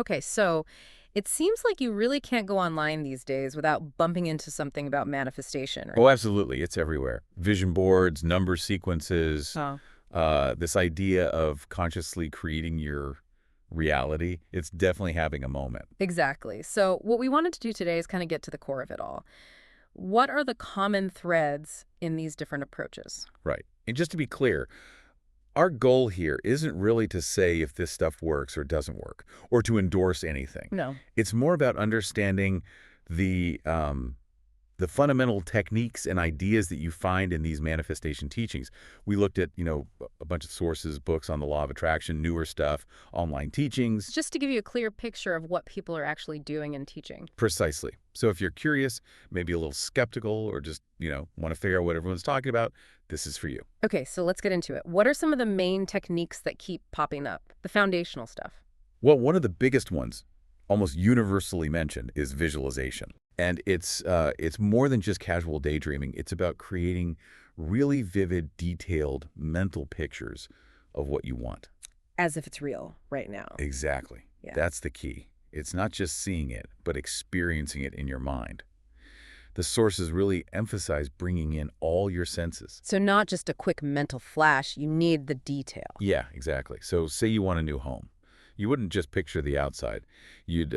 Okay, so it seems like you really can't go online these days without bumping into something about manifestation, right? Oh, absolutely. It's everywhere. Vision boards, number sequences, Oh, this idea of consciously creating your reality. It's definitely having a moment. exactly. So what we wanted to do today is kind of get to the core of it all. What are the common threads in these different approaches? Right. And just to be clear, our goal here isn't really to say if this stuff works or doesn't work, or to endorse anything. No. It's more about understanding the um, the fundamental techniques and ideas that you find in these manifestation teachings. We looked at, a bunch of sources, books on the law of attraction, newer stuff, online teachings. Just to give you a clear picture of what people are actually doing and teaching. Precisely. So if you're curious, maybe a little skeptical, or just, want to figure out what everyone's talking about, this is for you. Okay, so let's get into it. What are some of the main techniques that keep popping up? The foundational stuff. Well, one of the biggest ones, almost universally mentioned, is visualization. And it's more than just casual daydreaming. It's about creating really vivid, detailed mental pictures of what you want. As if it's real right now. Exactly. Yeah. That's the key. It's not just seeing it, but experiencing it in your mind. The sources really emphasize bringing in all your senses. So not just a quick mental flash, you need the detail. Yeah, exactly. So say you want a new home. You wouldn't just picture the outside. You'd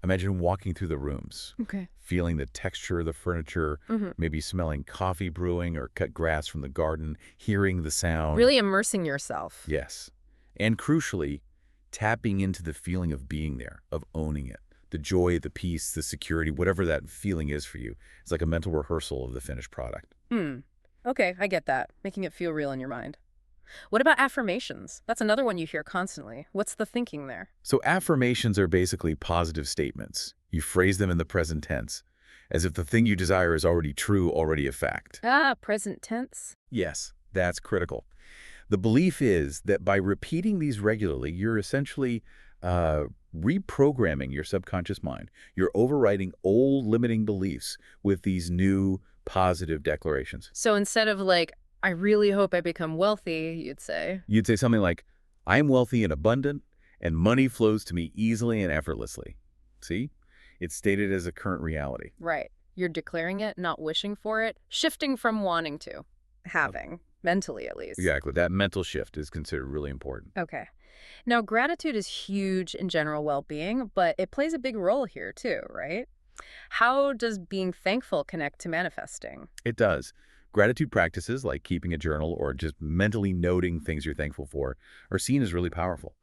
imagine walking through the rooms, Okay. feeling the texture of the furniture, maybe smelling coffee brewing or cut grass from the garden, hearing the sound. Really immersing yourself. Yes. And crucially, tapping into the feeling of being there, of owning it. The joy, the peace, the security, whatever that feeling is for you. It's like a mental rehearsal of the finished product. Hmm. Okay, I get that. Making it feel real in your mind. What about affirmations? That's another one you hear constantly. What's the thinking there? So affirmations are basically positive statements. You phrase them in the present tense, as if the thing you desire is already true, already a fact. Ah, present tense. Yes, that's critical. The belief is that by repeating these regularly, you're essentially reprogramming your subconscious mind. You're overriding old limiting beliefs with these new positive declarations. So instead of like, I really hope I become wealthy, you'd say. You'd say something like, I am wealthy and abundant, and money flows to me easily and effortlessly. See? It's stated as a current reality. Right. You're declaring it, not wishing for it, shifting from wanting to, having, mentally at least. Exactly. That mental shift is considered really important. Okay. Now, gratitude is huge in general well-being, but it plays a big role here too, right? How does being thankful connect to manifesting? It does. Gratitude practices like keeping a journal or just mentally noting things you're thankful for are seen as really powerful.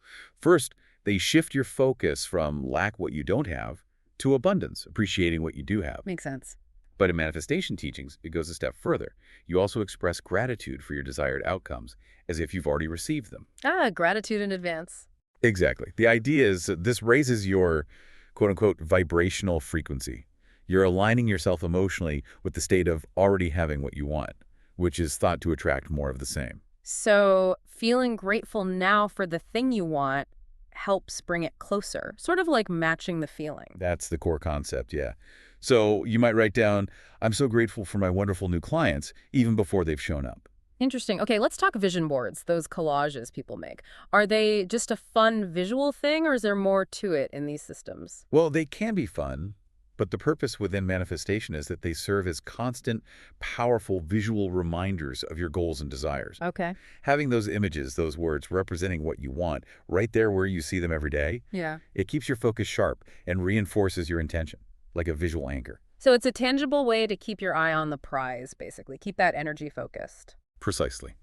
First, they shift your focus from lack what you don't have to abundance, appreciating what you do have. Makes sense. But in manifestation teachings, it goes a step further. You also express gratitude for your desired outcomes as if you've already received them. Ah, gratitude in advance. Exactly. The idea is that this raises your quote-unquote vibrational frequency. You're aligning yourself emotionally with the state of already having what you want, which is thought to attract more of the same. So feeling grateful now for the thing you want helps bring it closer, sort of like matching the feeling. That's the core concept, yeah. So you might write down, I'm so grateful for my wonderful new clients, even before they've shown up. Interesting. Okay, let's talk vision boards, those collages people make. Are they just a fun visual thing, or is there more to it in these systems? Well, they can be fun, but the purpose within manifestation is that they serve as constant, powerful visual reminders of your goals and desires. Okay. Having those images, those words representing what you want, right there where you see them every day, Yeah. it keeps your focus sharp and reinforces your intention, like a visual anchor. So it's a tangible way to keep your eye on the prize, basically. Keep that energy focused. Precisely.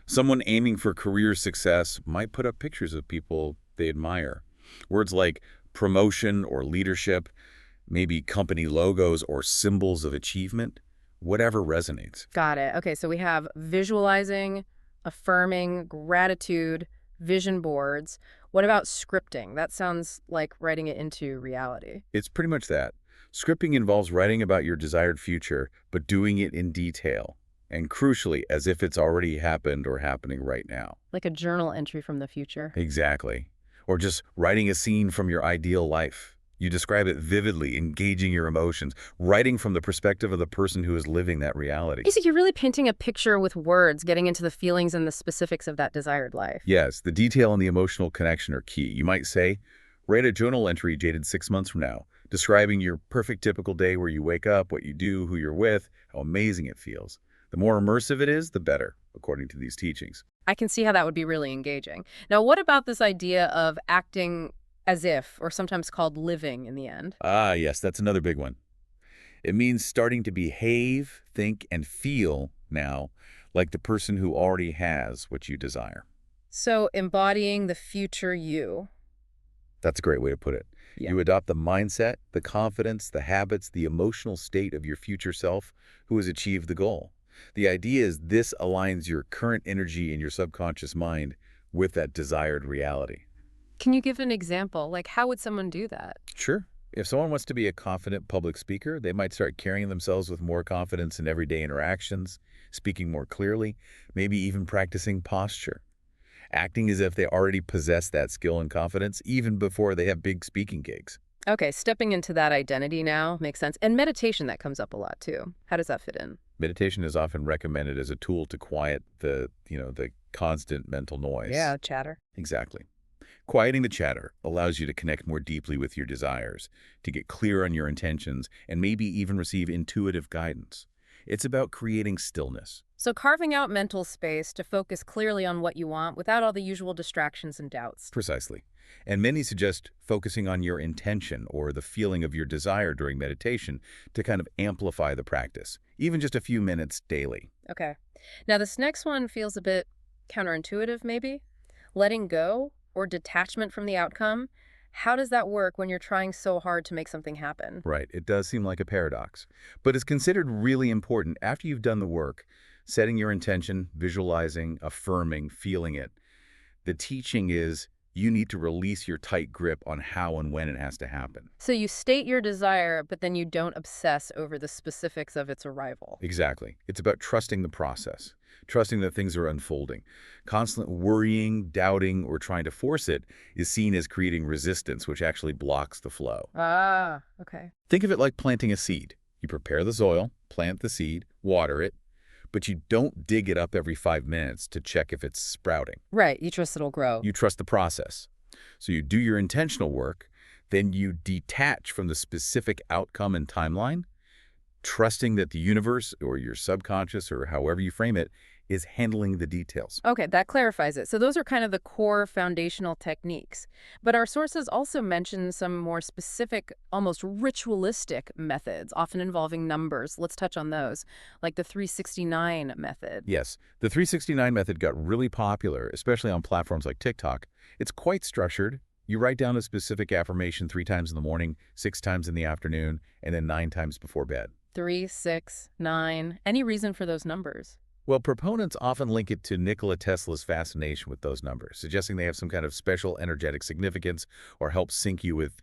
Someone aiming for career success might put up pictures of people they admire. Words like promotion or leadership, maybe company logos or symbols of achievement, whatever resonates. Got it. Okay, so we have visualizing, affirming, gratitude, vision boards. What about scripting? That sounds like writing it into reality. It's pretty much that. Scripting involves writing about your desired future, but doing it in detail, and crucially, as if it's already happened or happening right now. Like a journal entry from the future. Exactly. Or just writing a scene from your ideal life. You describe it vividly, engaging your emotions, writing from the perspective of the person who is living that reality. Basically, you're really painting a picture with words, getting into the feelings and the specifics of that desired life. Yes, the detail and the emotional connection are key. You might say, Write a journal entry dated 6 months from now, describing your perfect typical day where you wake up, what you do, who you're with, how amazing it feels. The more immersive it is, the better, according to these teachings. I can see how that would be really engaging. Now, what about this idea of acting as if, or sometimes called living in the end? Ah, yes, that's another big one. It means starting to behave, think, and feel now like the person who already has what you desire. So, embodying the future you. That's a great way to put it. Yeah. You adopt the mindset, the confidence, the habits, the emotional state of your future self who has achieved the goal. The idea is this aligns your current energy in your subconscious mind with that desired reality. Can you give an example? Like, how would someone do that? Sure. If someone wants to be a confident public speaker, they might start carrying themselves with more confidence in everyday interactions, speaking more clearly, maybe even practicing posture, acting as if they already possess that skill and confidence even before they have big speaking gigs. Okay, stepping into that identity now makes sense. And meditation, that comes up a lot too. How does that fit in? Meditation is often recommended as a tool to quiet the constant mental noise. Yeah, chatter. Exactly. Quieting the chatter allows you to connect more deeply with your desires, to get clear on your intentions, and maybe even receive intuitive guidance. It's about creating stillness. So, carving out mental space to focus clearly on what you want without all the usual distractions and doubts. Precisely. And many suggest focusing on your intention or the feeling of your desire during meditation to kind of amplify the practice, even just a few minutes daily. Okay. Now, this next one feels a bit counterintuitive, maybe. Letting go or detachment from the outcome. How does that work when you're trying so hard to make something happen? Right, it does seem like a paradox, but it's considered really important after you've done the work, setting your intention, visualizing, affirming, feeling it. The teaching is you need to release your tight grip on how and when it has to happen. So you state your desire, but then you don't obsess over the specifics of its arrival. Exactly. It's about trusting the process, trusting that things are unfolding. Constant worrying, doubting, or trying to force it is seen as creating resistance, which actually blocks the flow. Ah, okay. Think of it like planting a seed. You prepare the soil, plant the seed, water it, but you don't dig it up every 5 minutes to check if it's sprouting. Right, you trust it'll grow. You trust the process. So you do your intentional work, then you detach from the specific outcome and timeline, trusting that the universe or your subconscious or however you frame it is handling the details. Okay, that clarifies it. So those are kind of the core foundational techniques. But our sources also mention some more specific, almost ritualistic methods, often involving numbers. Let's touch on those, like the 369 method. Yes, the 369 method got really popular, especially on platforms like TikTok. It's quite structured. You write down a specific affirmation 3 times in the morning, 6 times in the afternoon, and then 9 times before bed. 3, 6, 9. Any reason for those numbers? Well, proponents often link it to Nikola Tesla's fascination with those numbers, suggesting they have some kind of special energetic significance or help sync you with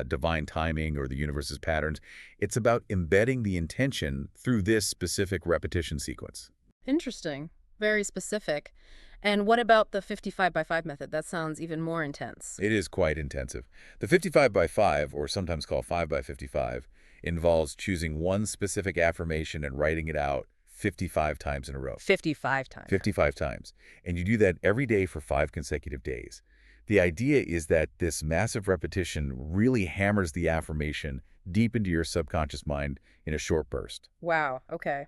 divine timing or the universe's patterns. It's about embedding the intention through this specific repetition sequence. Interesting. Very specific. And what about the 55 by 5 method? That sounds even more intense. It is quite intensive. The 55 by 5, or sometimes called 5 by 55, involves choosing one specific affirmation and writing it out 55 times in a row. 55 times. 55 times. And you do that every day for 5 consecutive days. The idea is that this massive repetition really hammers the affirmation deep into your subconscious mind in a short burst. Wow, okay.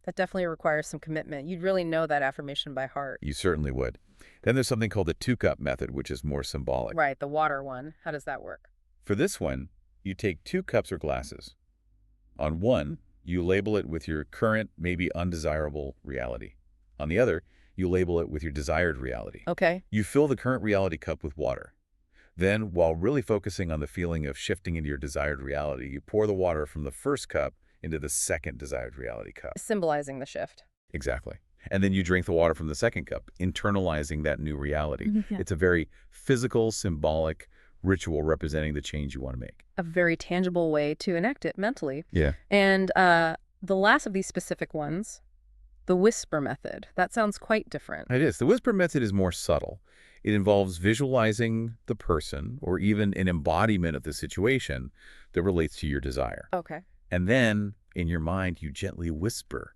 That definitely requires some commitment. You'd really know that affirmation by heart. You certainly would. Then there's something called the 2-cup method, which is more symbolic. Right, the water one. How does that work? For this one, you take 2 cups or glasses. On one, you label it with your current, maybe undesirable reality. On the other, you label it with your desired reality. Okay. You fill the current reality cup with water. Then, while really focusing on the feeling of shifting into your desired reality, you pour the water from the first cup into the second desired reality cup. Symbolizing the shift. Exactly. And then you drink the water from the second cup, internalizing that new reality. Yeah. It's a very physical, symbolic ritual representing the change you want to make. A very tangible way to enact it mentally. Yeah. And the last of these specific ones, the whisper method, that sounds quite different. It is. The whisper method is more subtle. It involves visualizing the person or even an embodiment of the situation that relates to your desire. Okay. And then, in your mind, you gently whisper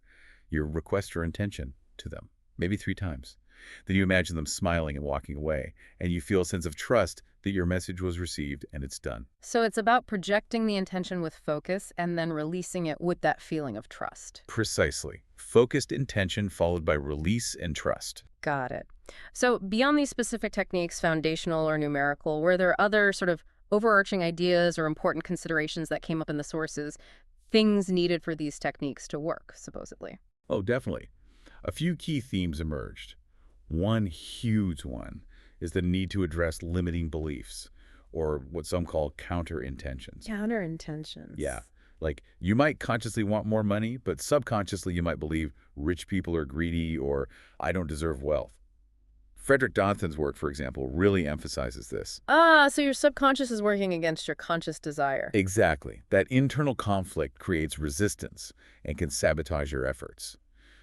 your request or intention to them, maybe 3 times. Then you imagine them smiling and walking away, and you feel a sense of trust that your message was received and it's done. So it's about projecting the intention with focus and then releasing it with that feeling of trust. Precisely. Focused intention followed by release and trust. Got it. So beyond these specific techniques, foundational or numerical, were there other sort of overarching ideas or important considerations that came up in the sources, things needed for these techniques to work, supposedly? Oh, definitely. A few key themes emerged. One huge one is the need to address limiting beliefs, or what some call counter-intentions. Counterintentions. Yeah, like you might consciously want more money, but subconsciously you might believe rich people are greedy or I don't deserve wealth. Frederick Dodson's work, for example, really emphasizes this. So your subconscious is working against your conscious desire. Exactly. That internal conflict creates resistance and can sabotage your efforts.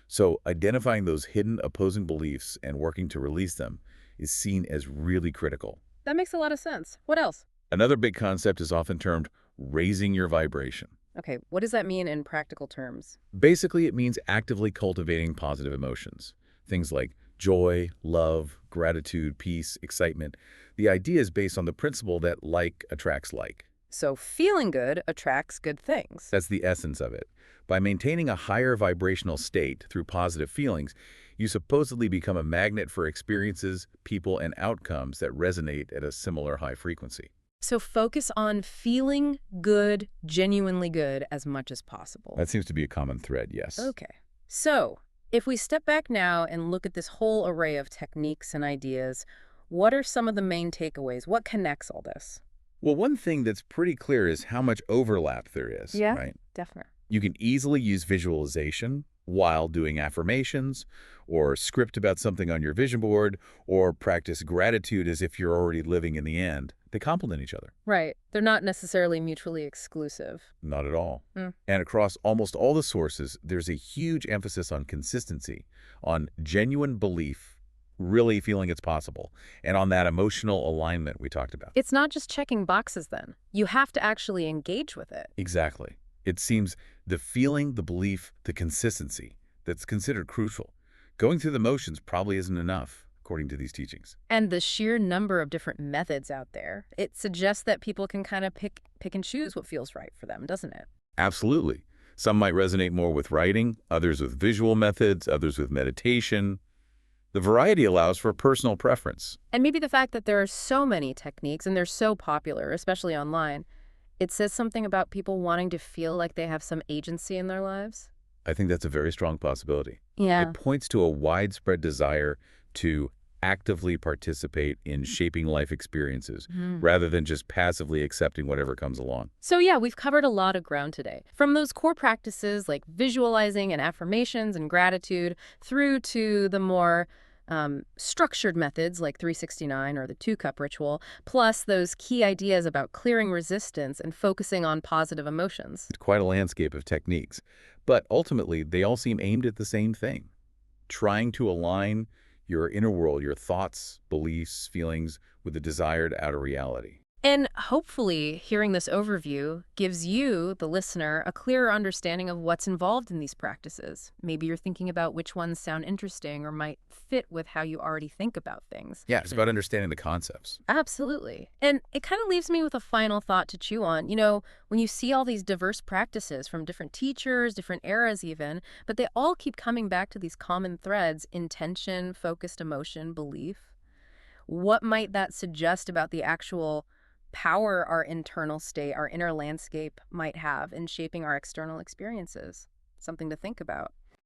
So identifying those hidden opposing beliefs and working to release them is seen as really critical. That makes a lot of sense. What else? Another big concept is often termed raising your vibration. Okay, what does that mean in practical terms? Basically, it means actively cultivating positive emotions. Things like joy, love, gratitude, peace, excitement. The idea is based on the principle that like attracts like. So feeling good attracts good things. That's the essence of it. By maintaining a higher vibrational state through positive feelings, you supposedly become a magnet for experiences, people, and outcomes that resonate at a similar high frequency. So focus on feeling good, genuinely good, as much as possible. That seems to be a common thread, yes. Okay. So if we step back now and look at this whole array of techniques and ideas, what are some of the main takeaways? What connects all this? Well, one thing that's pretty clear is how much overlap there is, Yeah, right? definitely. You can easily use visualization while doing affirmations, or script about something on your vision board, or practice gratitude as if you're already living in the end. They complement each other. Right. They're not necessarily mutually exclusive. Not at all. Hmm. And across almost all the sources, there's a huge emphasis on consistency, on genuine belief, really feeling it's possible, and on that emotional alignment we talked about. It's not just checking boxes then. You have to actually engage with it. Exactly. It seems the feeling, the belief, the consistency that's considered crucial. Going through the motions probably isn't enough, according to these teachings. And the sheer number of different methods out there, it suggests that people can kind of pick and choose what feels right for them, doesn't it? Absolutely. Some might resonate more with writing, others with visual methods, others with meditation. The variety allows for personal preference. And maybe the fact that there are so many techniques and they're so popular, especially online, it says something about people wanting to feel like they have some agency in their lives. I think that's a very strong possibility. Yeah. It points to a widespread desire to actively participate in shaping life experiences rather than just passively accepting whatever comes along. So yeah, we've covered a lot of ground today. From those core practices like visualizing and affirmations and gratitude through to the more structured methods like 369 or the 2-cup ritual, plus those key ideas about clearing resistance and focusing on positive emotions. It's quite a landscape of techniques, but ultimately they all seem aimed at the same thing, trying to align your inner world, your thoughts, beliefs, feelings with the desired outer reality. And hopefully, hearing this overview gives you, the listener, a clearer understanding of what's involved in these practices. Maybe you're thinking about which ones sound interesting or might fit with how you already think about things. Yeah, it's about understanding the concepts. Absolutely. And it kind of leaves me with a final thought to chew on. You know, when you see all these diverse practices from different teachers, different eras even, but they all keep coming back to these common threads: intention, focused emotion, belief. What might that suggest about the actual power our internal state, our inner landscape might have in shaping our external experiences? Something to think about.